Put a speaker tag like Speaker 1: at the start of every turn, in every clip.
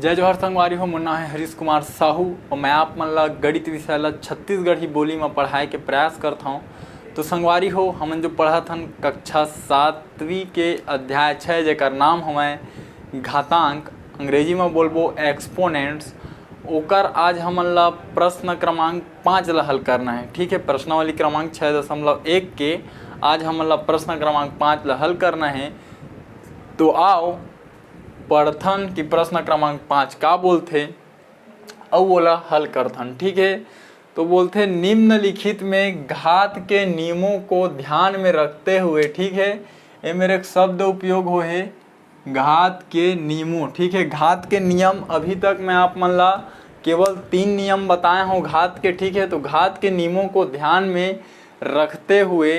Speaker 1: जय जोहर संगवारी हो। मुन्ना है हरीश कुमार साहू और मैं आप मन ला गणित विषय ला छत्तीसगढ़ी बोली में पढ़ाए के प्रयास करता हूँ। तो संगवारी हो, हमन जो पढ़त हन कक्षा 7वीं के अध्याय 6 जेकर नाम हमें घातांक, अंग्रेजी में बोलबो एक्सपोनेंट्स। ओकर आज हमन ला प्रश्न क्रमांक 5 ला हल करना है। ठीक है, प्रश्नावली क्रमांक 6.1 के आज हमन ला प्रश्न क्रमांक 5 ला हल करना है। तो आओ पढ़थन कि प्रश्न क्रमांक 5 का बोलथे और बोला हल करथन। ठीक है, तो बोलथे निम्नलिखित में घात के नियमों को ध्यान में रखते हुए, ठीक है, ये मेरे एक शब्द उपयोग हो है घात के नियमों। ठीक है, घात के नियम अभी तक मैं आप मन ला केवल 3 नियम बताए हूँ घात के। ठीक है, तो घात के नियमों को ध्यान में रखते हुए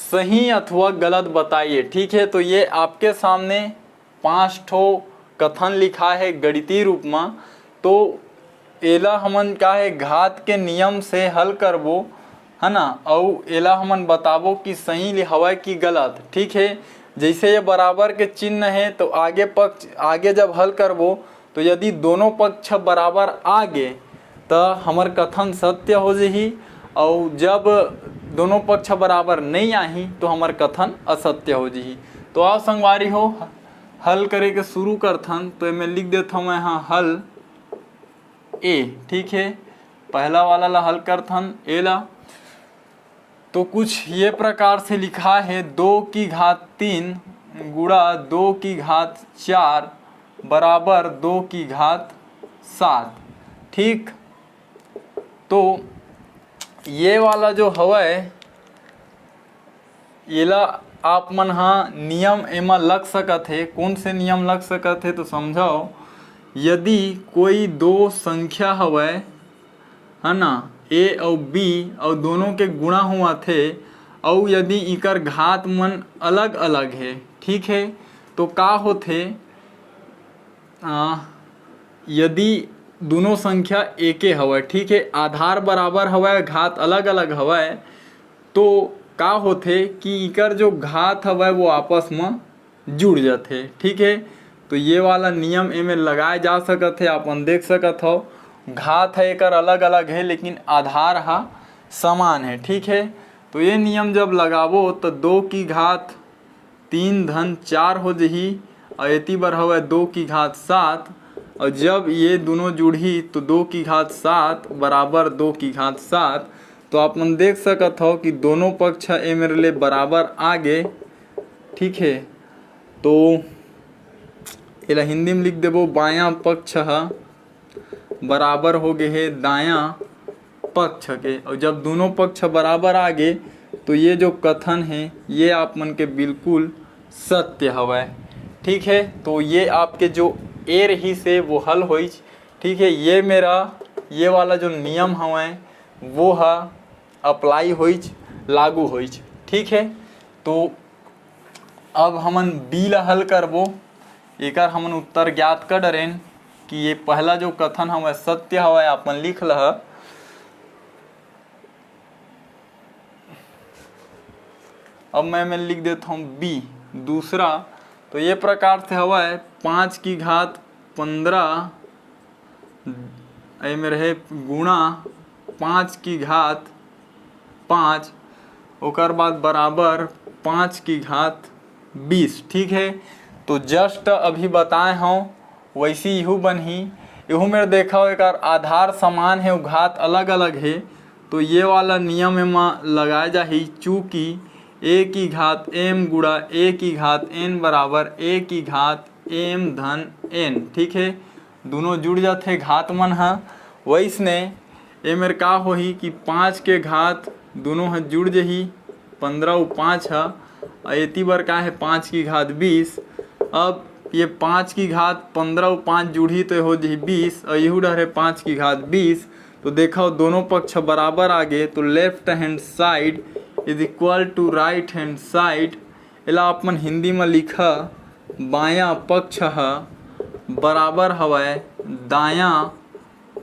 Speaker 1: सही अथवा गलत बताइए। ठीक है, तो ये आपके सामने 5 ठो कथन लिखा है गणितीय रूप में। तो एला हमन का है घात के नियम से हल करबो, है ना, और एला हमन बताबो कि सही हवा कि गलत। ठीक है, जैसे ये बराबर के चिन्ह है तो आगे जब हल करबो तो यदि दोनों पक्ष बराबर आगे तो हमर कथन सत्य हो जाही, और जब दोनों पक्ष बराबर नहीं आही तो हमर कथन असत्य हो जाही। तो आओ संगवारी हो हल करे के शुरू करथन। तो मैं लिख देता हूँ यहाँ हल ए। ठीक है, पहला वाला ला हल करथन ए ला। तो कुछ ये प्रकार से लिखा है 2 की घात 3 गुणा 2 की घात 4 बराबर 2 की घात 7। ठीक, तो ये वाला जो हवय येला आप मन हाँ नियम एमा लग सकत है। कौन से नियम लग सकत है तो समझाओ। यदि कोई 2 संख्या हवय, है ना, ए और बी और दोनों के गुणा हुआ थे, और यदि इकर घात मन अलग अलग है, ठीक है, तो का होथे यदि दोनों संख्या एके हवय, ठीक है, आधार बराबर हवय, घात अलग अलग हवय, तो का होथे कि इकर जो घात हवय वो आपस में जुड़ जाते। ठीक है, तो ये वाला नियम एमे लगाए जा सकत है। अपन देख सकत हो घात है एकर अलग अलग है लेकिन आधार हा समान है। ठीक है, तो ये नियम जब लगाबो तो 2 की घात 3 धन 4 हो जही और एती बर हवय 2 की घात 7, और जब ये दोनों जुड़ी तो 2 की घात 7 बराबर 2 की घात 7। तो आप मन देख सकत हो कि दोनों पक्ष ए मेरे लिए बराबर आगे। ठीक है, तो एला हिंदी में लिख देबो बायां पक्ष बराबर हो गए है दायां पक्ष के, और जब दोनों पक्ष बराबर आगे तो ये जो कथन है ये आप मन के बिल्कुल सत्य हवय। ठीक है, तो ये आपके जो ए रही से वो हल होई। ठीक है, ये मेरा ये वाला जो नियम हवय वो हा अप्लाई होई, लागू होई। ठीक है, तो अब हमन बी ला हल करबो। एकर हमन उत्तर ज्ञात कर डरेन कि ये पहला जो कथन हवय सत्य हवय। अपन लिख लह अब मैं लिख देता हूँ बी दूसरा। तो ये प्रकार से हवय 5 की घात 15 में रहे गुणा 5 की घात 5 ओकर बाद बराबर 5 की घात 20। ठीक है, तो जस्ट अभी बताए हूँ वैसी इहू बनही। इहू में देखा एक आधार समान है, घात अलग अलग है, तो ये वाला नियम में लगाया जाही। चूँकि ए की घात m गुणा ए की घात n बराबर ए की घात m धन n। ठीक है, दोनों जुड़ जाते घात मन हा। वैसने ए मेर का होही कि 5 के घात दोनों हा जुड़ जही 15 और 5 हा, और एती बर का है 5 की घात 20। अब ये 5 की घात 15 और 5 जुड़ी तो हो जही 20, और यहू डर है 5 की घात 20। तो देखो दोनों पक्ष बराबर आगे तो left hand side is equal to right hand side. एला आप मन हिंदी में लिखा बायां पक्ष बराबर हवय दायां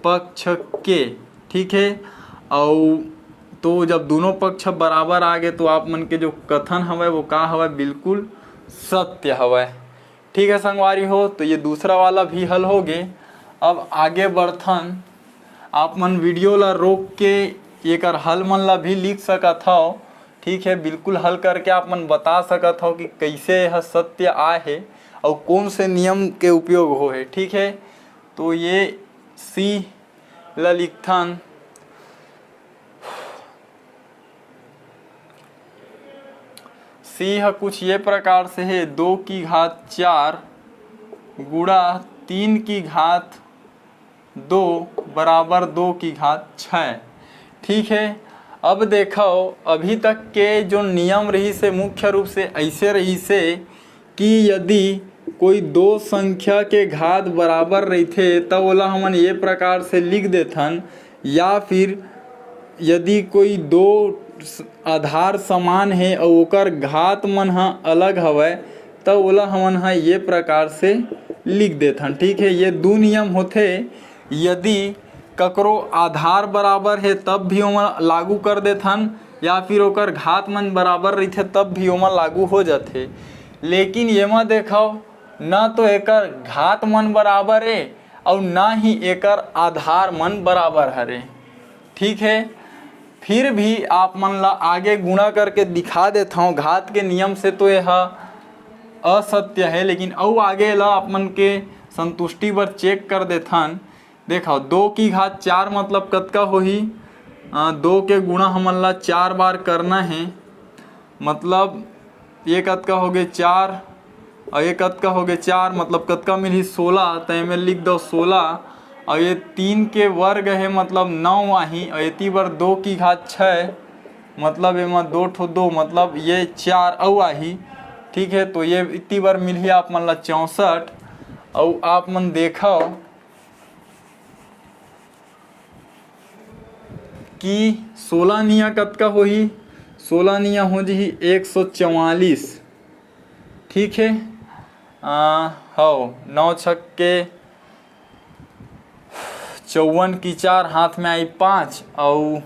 Speaker 1: पक्ष के। ठीक है, और तो जब दोनों पक्ष बराबर आ गए तो आप मन के जो कथन हवय वो का हवय बिल्कुल सत्य हवय। ठीक है संगवारी हो, तो ये दूसरा वाला भी हल हो गए। अब आगे बढ़थन, आप मन वीडियो ला रोक के एक हल मन ला भी लिख सकत हो। ठीक है, बिल्कुल हल करके आप मन बता सकत हो कि कैसे यह सत्य आए है और कौन से नियम के उपयोग हो है। ठीक है, तो ये सी ला लिखथन, सी है कुछ ये प्रकार से है 2 की घात 4 गुणा 3 की घात 2 बराबर 2 की घात 6। ठीक है, अब देखो अभी तक के जो नियम रही से मुख्य रूप से ऐसे रही से कि यदि कोई दो संख्या के घात बराबर रही थे तब ओला हमन ये प्रकार से लिख देथन, या फिर यदि कोई दो आधार समान है और ओकर घात मन ह अलग हवय तब ओला हमन ह ये प्रकार से लिख देथन। ठीक है, ये दो नियम होथे। यदि ककरो आधार बराबर है तब भी ओमा लागू कर देथन, या फिर ओकर घात मन बराबर रहिथे तब भी ओमा लागू हो जाथे। लेकिन एमा देखो न तो एकर घात मन बराबर है और ना ही एकर आधार मन बराबर हरे। ठीक है, फिर भी आप मन ला आगे गुणा करके दिखा देता हूँ। घात के नियम से तो यह असत्य है, लेकिन और आगे ला आप मन के संतुष्टि बर चेक कर देथन। देखो 2 की घात 4 मतलब कतका होही, 2 के गुणा हमन ला 4 बार करना है, मतलब ये कतका हो गए 4 और ये कतका हो गए 4 मतलब कतका मिली 16। तो एमे लिख दो 16 और ये 3 के वर्ग है मतलब 9 आही, और इतनी बार 2 की घात 6 मतलब एमा 2 ठो 2 मतलब ये 4 और आही। ठीक है, तो ये इतनी बार मिली आप मन ला 64। और आप मन देखो कि 16 निया कतका होही, 16 निया हो जी 144। ठीक है, हो 9 छक्के 54 की 4 हाथ में आई 5 और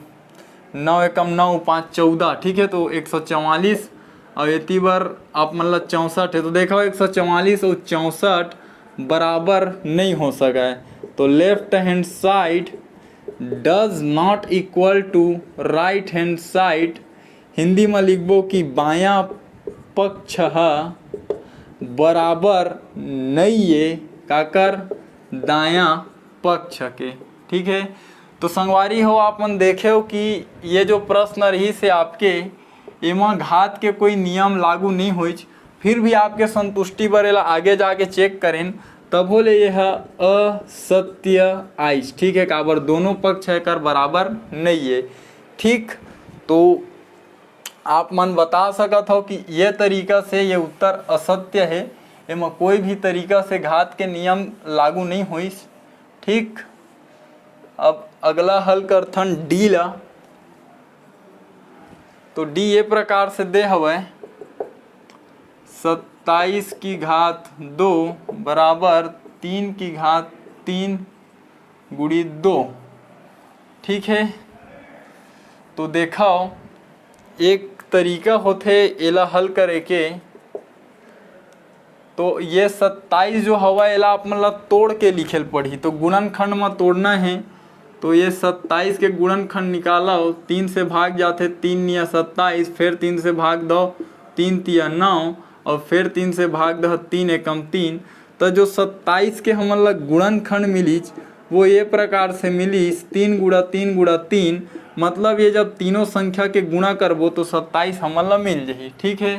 Speaker 1: 9 एकम 9 5 14। ठीक है, तो 144 और इतनी बार आप मतलब 64 है। तो देखो 144 और 64 बराबर नहीं हो सका है, तो left hand side does not equal to right hand side. Hindi में लिखबो कि बायां पक्ष बराबर नहीं है काकर दायां पक्ष के। ठीक है, तो संगवारी हो आप मन देखे हो कि ये जो प्रश्न रही से आपके एमा घात के कोई नियम लागू नहीं हुई, फिर भी आपके संतुष्टि बरेला आगे जाके चेक करें तब बोले यह असत्य आइज। ठीक है, काबर दोनों पक्ष है कर बराबर नहीं है। ठीक, तो आप मन बता सकत हो कि ये तरीका से ये उत्तर असत्य है, एमा कोई भी तरीका से घात के नियम लागू नहीं हुई। ठीक, अब अगला हल करथन डी ला। तो डी ये प्रकार से दे हवै 27 की घात 2 बराबर 3 की घात 3 गुणी 2। ठीक है, तो देखो एक तरीका होथे एला हल करे के। तो ये 27 जो हवा एला आप मतलब तोड़ के लिखेल पड़ी, तो गुणनखंड में तोड़ना है। तो ये 27 के गुणनखंड निकालो, 3 से भाग जाते 3 निया 27, फिर 3 से भाग दो 3 तिया 9 और फिर 3 से भाग दो 3 एकम 3। तो जो 27 के हमन ला गुणनखंड मिलीच वो ये प्रकार से मिलीस 3 गुणा 3 गुणा 3, मतलब ये जब तीनों संख्या के गुणा करबो तो 27 हमन ला मिल जाही। ठीक है,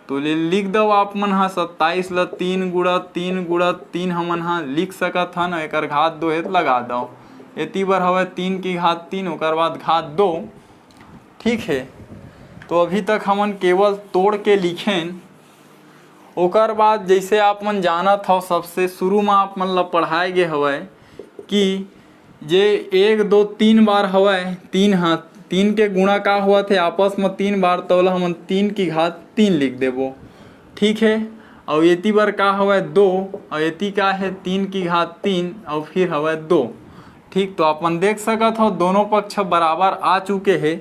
Speaker 1: तो लिख दो आप मन हाँ 27 ला 3 गुणा 3 गुणा 3 हमन हाँ लिख सकत हन, एक घात 2 है लगा दो। इतनी बार हवे 3 की घात 3 ओकर बाद घात 2। ठीक है, तो अभी तक हमन केवल तोड़ के लिखें। ओकर बाद जैसे आप मन जानत हो सबसे शुरू में आप मन ला पढ़ाए गे हवे कि जे 1 2 3 बार हवे 3 हाथ 3 के गुणा का हुआ थे आपस में 3 बार, तो हम 3 की घात 3 लिख देबो। ठीक है, और इतनी बार का हवा 2 और इतनी का है 3 की घात 3 और फिर हवा 2। ठीक, तो अपन देख सकत हो दोनों पक्ष बराबर आ चुके हैं।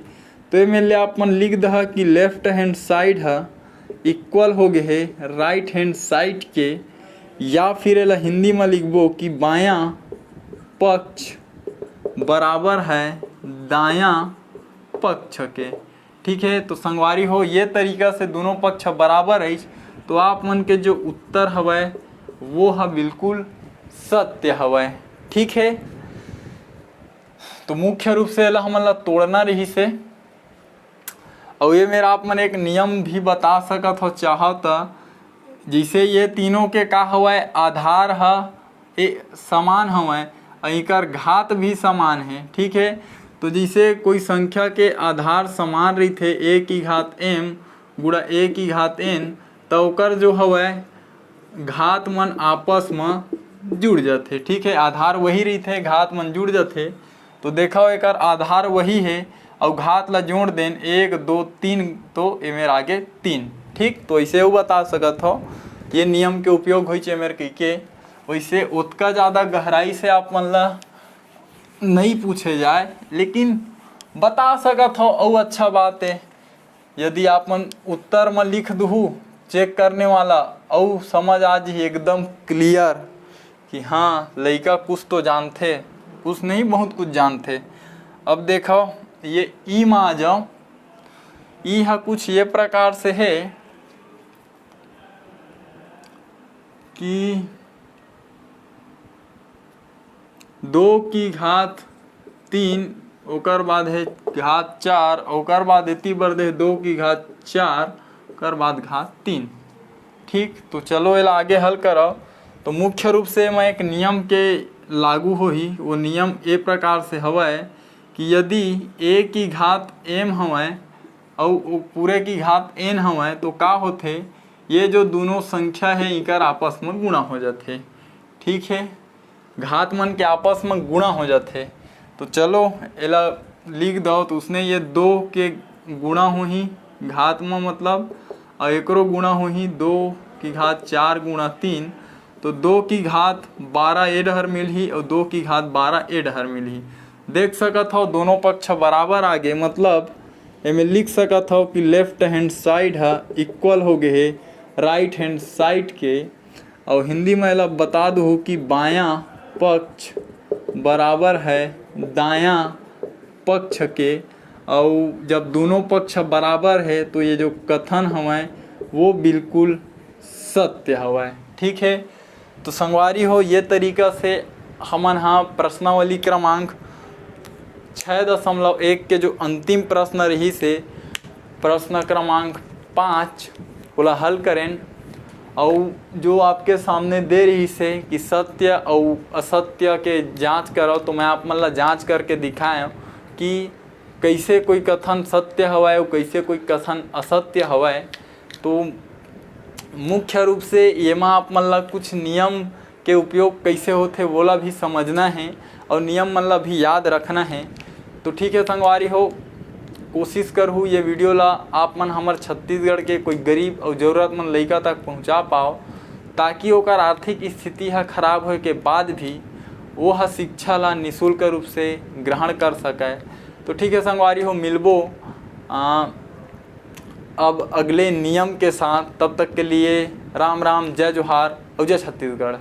Speaker 1: तो ये में अपन लिख दहा कि लेफ्ट हैंड साइड है इक्वल हो गए है राइट हैंड साइड के। या फिर एला हिंदी में लिखबो कि बायां पक्ष बराबर है दायां पक्ष के। ठीक है, तो संगवारी हो ये तरीका से दोनों पक्ष बराबर है, तो आप मन के जो उत्तर हवय वो है बिल्कुल सत्य हवय। ठीक है, तो मुख्य रूप से एला हमन ला तोड़ना रही से, और ये मेरा आप मन एक नियम भी बता सकत हो चाहो तो, जैसे ये तीनों के का हवय आधार है समान हवय, इकर घात भी समान है। ठीक है, तो जैसे कोई संख्या के आधार समान रहीथे a की घात m गुणा a की घात n, तो ओकर जो हवय घात मन आपस में जुड़ जाते। ठीक है, आधार वही रहीथे, घात मन जुड़ जाते। तो देखो एकर आधार वही है और घात ला जोड़ देन 1 2 3, तो ए मेरे आगे 3। ठीक, तो ऐसे वो बता सकत हो, ये नियम के उपयोग होई छे मेरे के। वैसे उतना ज़्यादा गहराई से आप मन ला नहीं पूछे जाए, लेकिन बता सकत हो। और अच्छा बात है यदि आप मन उत्तर में लिख दू चेक करने वाला, और समझ आज ही एकदम क्लियर कि हाँ लड़का कुछ तो जानते, कुछ नहीं बहुत कुछ जानते। अब देखो ये ई में आ जाओ, ई है कुछ ये प्रकार से है कि 2 की घात 3, ओकर बाद है घात 4, ओकर बाद इतनी बढ़ दे 2 की घात 4, ओकर बाद घात 3। ठीक, तो चलो ये आगे हल करो। तो मुख्य रूप से मैं एक नियम के लागू हो ही, वो नियम ए प्रकार से हवय कि यदि a की घात m हवय और पूरे की घात n हवय, तो का होथे ये जो दोनों संख्या है इकर आपस में गुणा हो जाते। ठीक है, घात मन के आपस में गुणा हो जाते। तो चलो एला लिख दो, तो उसने ये 2 के गुणा हो ही घात में मतलब, और एकरो गुणा हो ही 2 की घात 4 गुणा 3, तो 2 की घात 12 ए डहर मिलही और 2 की घात 12 ए डहर मिलही। देख सकत हो दोनों पक्ष बराबर आगे, मतलब एमें लिख सकत हो कि लेफ्ट हैंड साइड है इक्वल हो गए है राइट हैंड साइड के। और हिंदी में एला बता दूँ कि बायां पक्ष बराबर है दायां पक्ष के। और जब दोनों पक्ष बराबर है तो ये जो कथन हवय वो बिल्कुल सत्य हवय। ठीक है, तो संगवारी हो ये तरीका से हमन हाँ प्रश्नावली क्रमांक 6.1 के जो अंतिम प्रश्न रही से प्रश्न क्रमांक 5 बोला हल करें। और जो आपके सामने दे रही से कि सत्य और असत्य के जांच करो, तो मैं आप मतलब जांच करके दिखाया कि कैसे कोई कथन सत्य हवाए और कैसे कोई कथन असत्य हवाए। तो मुख्य रूप से ये में आप मतलब कुछ नियम के उपयोग कैसे होते बोला भी समझना है और नियम मतलब भी याद रखना है। तो ठीक है संगवारी हो, कोशिश करूँ ये वीडियो ला आप मन हमार छत्तीसगढ़ के कोई गरीब और ज़रूरतमंद लड़का तक पहुँचा पाओ, ताकि ओकर आर्थिक स्थिति है खराब होए के बाद भी वो शिक्षा ला निःशुल्क रूप से ग्रहण कर सके। तो ठीक है संगवारी हो, मिलबो अब अगले नियम के साथ। तब तक के लिए राम राम, जय जोहार और जय छत्तीसगढ़।